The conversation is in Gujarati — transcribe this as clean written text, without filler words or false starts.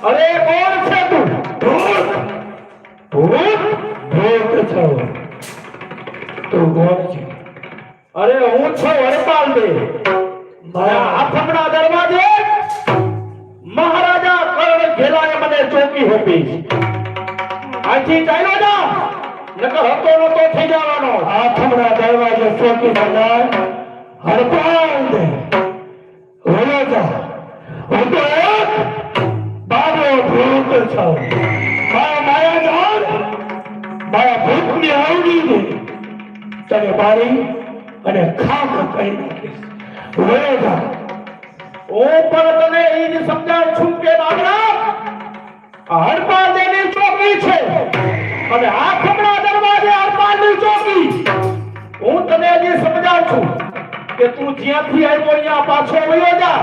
અરે કોણ છે તું? ભૂત ભૂત? ભૂત છો તું કોણ છે? અરે હું છું હરપાલ દે. મારા આથમણા દરવાજે મહારાજા કર્ણ ઘેલાએ મને ચોકી આપી. આથી ચાલ્યો જા, નકર હતો નતો થઈ જવાનો. આથમણા દરવાજે ચોકી બનાર હરપાલ દે ઓલો જા. હું તો એક બાબો ભૂત છું. મારા જાન મારા ભૂતની આવડી દે તને મારી અને ખાખ કરી નાખીશ. ઓલો જા. હું પણ તને એ જ સમજાવું છું કે બાબરા હરપાલ દેની ચોકી છે અને આથમણા દરવાજે હરપાલની ચોકી. હું તને હજી સમજાવું છું કે તું જ્યાંથી આવ્યો અહીંયા પાછો વયો જા.